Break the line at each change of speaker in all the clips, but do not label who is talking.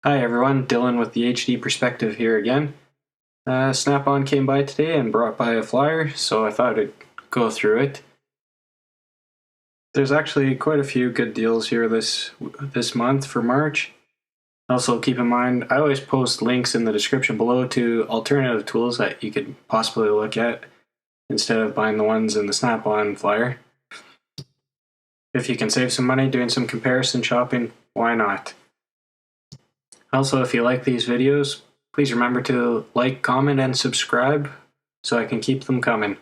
Hi everyone, Dylan with the HD Perspective here again. Snap-on came by today and brought by a flyer, so I thought I'd go through it. There's actually quite a few good deals here this month for March. Also keep in mind, I always post links in the description below to alternative tools that you could possibly look at instead of buying the ones in the Snap-on flyer. If you can save some money doing some comparison shopping, why not? Also, if you like these videos, please remember to like, comment, and subscribe so I can keep them coming.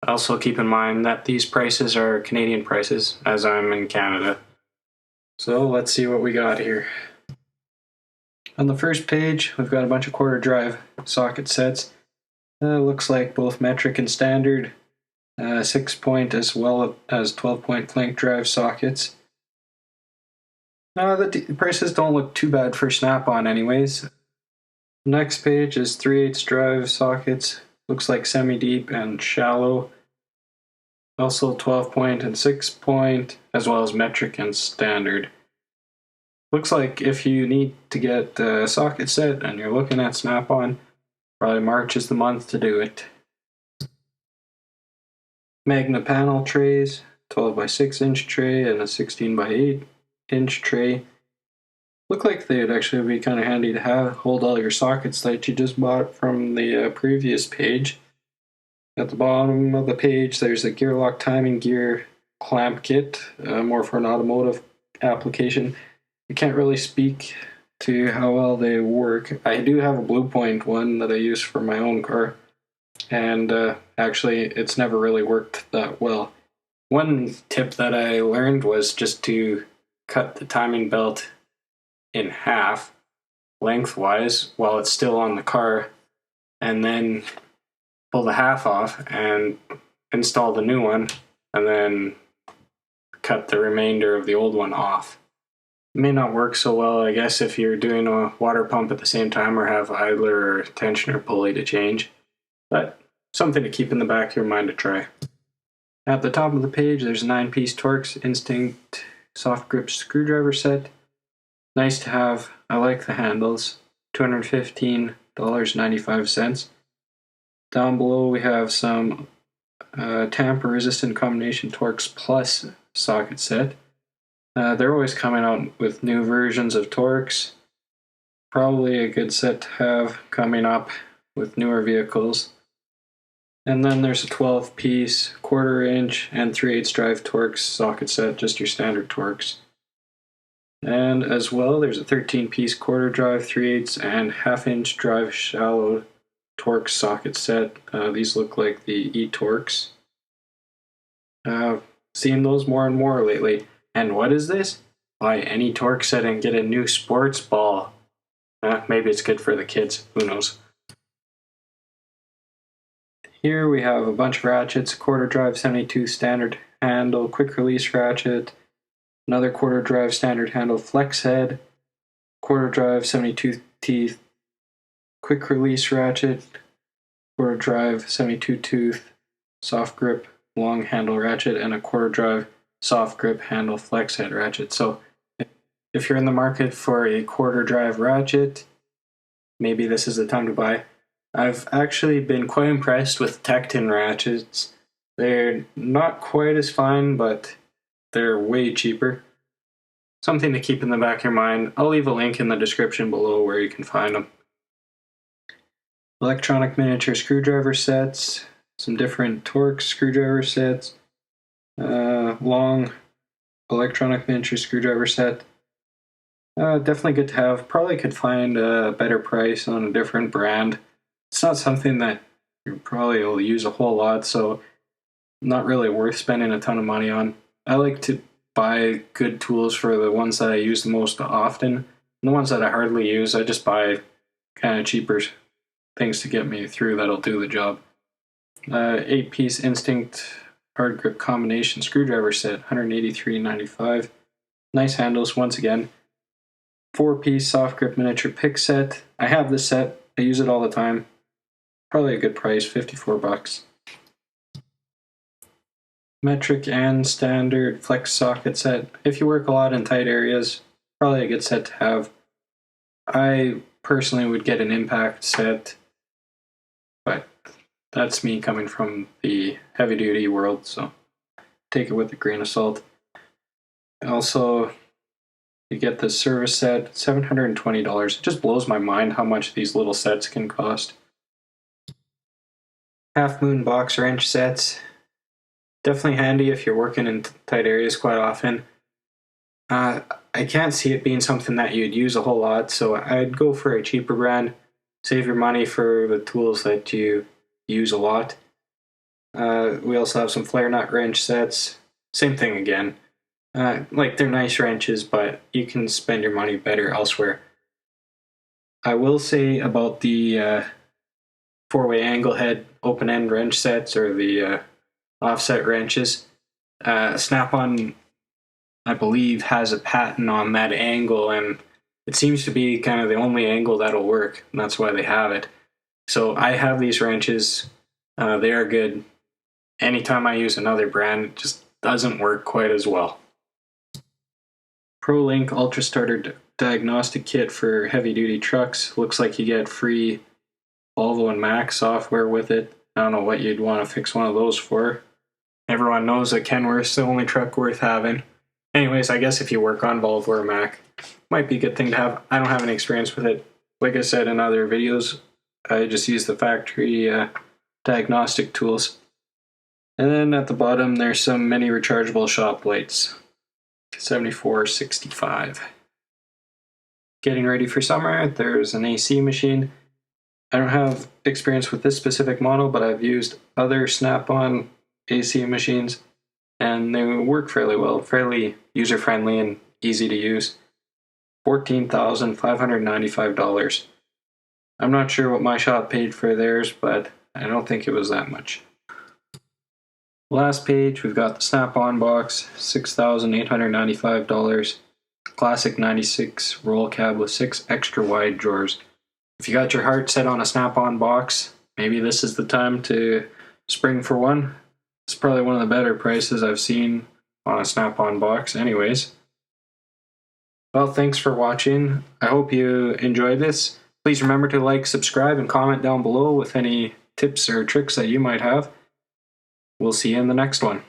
Also keep in mind that these prices are Canadian prices, as I'm in Canada. So let's see what we got here. On the first page, we've got a bunch of quarter drive socket sets. Looks like both metric and standard, 6-point as well as 12-point flank drive sockets. The prices don't look too bad for Snap-on anyways. Next page is 3/8 drive sockets. Looks like semi-deep and shallow. Also 12-point and 6-point, as well as metric and standard. Looks like if you need to get a socket set and you're looking at Snap-on, probably March is the month to do it. Magna panel trays, 12 by 6 inch tray and a 16 by 8 inch tray. Look like they'd actually be kind of handy to hold all your sockets that you just bought from the previous page. At the bottom of the page there's a gear lock timing gear clamp kit, more for an automotive application. I can't really speak to how well they work. I do have a Blue Point one that I use for my own car, and actually it's never really worked that well. One tip that I learned was just to cut the timing belt in half lengthwise while it's still on the car, and then pull the half off and install the new one, and then cut the remainder of the old one off. It may not work so well, I guess, if you're doing a water pump at the same time or have idler or tensioner pulley to change, but something to keep in the back of your mind to try. At the top of the page there's a 9-piece Torx Instinct soft grip screwdriver set. Nice to have. I like the handles. $215.95. Down below we have some tamper resistant combination Torx Plus socket set. They're always coming out with new versions of Torx. Probably a good set to have coming up with newer vehicles. And then there's a 12-piece, 1/4 inch, and 3/8 drive Torx socket set, just your standard Torx. And as well, there's a 13-piece 1/4 drive, 3/8, and 1/2 inch drive shallow Torx socket set. These look like the E-Torx. Seeing those more and more lately. And what is this? Buy any Torx set and get a new sports ball. Maybe it's good for the kids, who knows. Here we have a bunch of ratchets, 1/4 drive 72 standard handle, quick release ratchet, another 1/4 drive standard handle flex head, 1/4 drive 72 teeth quick release ratchet, 1/4 drive 72 tooth soft grip long handle ratchet, and a 1/4 drive soft grip handle flex head ratchet. So if you're in the market for a 1/4 drive ratchet, maybe this is the time to buy. I've actually been quite impressed with Tekton ratchets. They're not quite as fine, but they're way cheaper. Something to keep in the back of your mind. I'll leave a link in the description below where you can find them. Electronic miniature screwdriver sets, some different Torx screwdriver sets, long electronic miniature screwdriver set. Definitely good to have. Probably could find a better price on a different brand. It's not something that you probably will use a whole lot, so not really worth spending a ton of money on. I like to buy good tools for the ones that I use the most often. And the ones that I hardly use, I just buy kind of cheaper things to get me through that'll do the job. 8-piece Instinct hard grip combination screwdriver set, $183.95. Nice handles once again. 4-piece soft grip miniature pick set. I have this set. I use it all the time. Probably a good price, $54. Metric and standard flex socket set. If you work a lot in tight areas, probably a good set to have. I personally would get an impact set, but that's me coming from the heavy duty world, so take it with a grain of salt. Also, you get the service set, $720. It just blows my mind how much these little sets can cost. Half moon box wrench sets. Definitely handy if you're working in tight areas quite often. I can't see it being something that you'd use a whole lot, so I'd go for a cheaper brand. Save your money for the tools that you use a lot. We also have some flare nut wrench sets. Same thing again. Like they're nice wrenches, but you can spend your money better elsewhere. I will say about the 4-way angle head open end wrench sets or the offset wrenches. Snap-on, I believe, has a patent on that angle, and it seems to be kind of the only angle that'll work, and that's why they have it. So I have these wrenches. They are good. Anytime I use another brand, it just doesn't work quite as well. ProLink Ultra Starter Diagnostic Kit for heavy-duty trucks. Looks like you get free Volvo and Mac software with it. I don't know what you'd want to fix one of those for. Everyone knows that Kenworth's the only truck worth having. Anyways, I guess if you work on Volvo or Mac, might be a good thing to have. I don't have any experience with it. Like I said in other videos, I just use the factory diagnostic tools. And then at the bottom, there's some mini rechargeable shop lights. $74.65. Getting ready for summer, there's an AC machine. I don't have experience with this specific model, but I've used other Snap-on AC machines, and they work fairly well, fairly user-friendly and easy to use. $14,595. I'm not sure what my shop paid for theirs, but I don't think it was that much. Last page, we've got the Snap-on box, $6,895. Classic 96 roll cab with 6 extra wide drawers. If you got your heart set on a Snap-on box, maybe this is the time to spring for one. It's probably one of the better prices I've seen on a Snap-on box anyways. Well, thanks for watching. I hope you enjoyed this. Please remember to like, subscribe, and comment down below with any tips or tricks that you might have. We'll see you in the next one.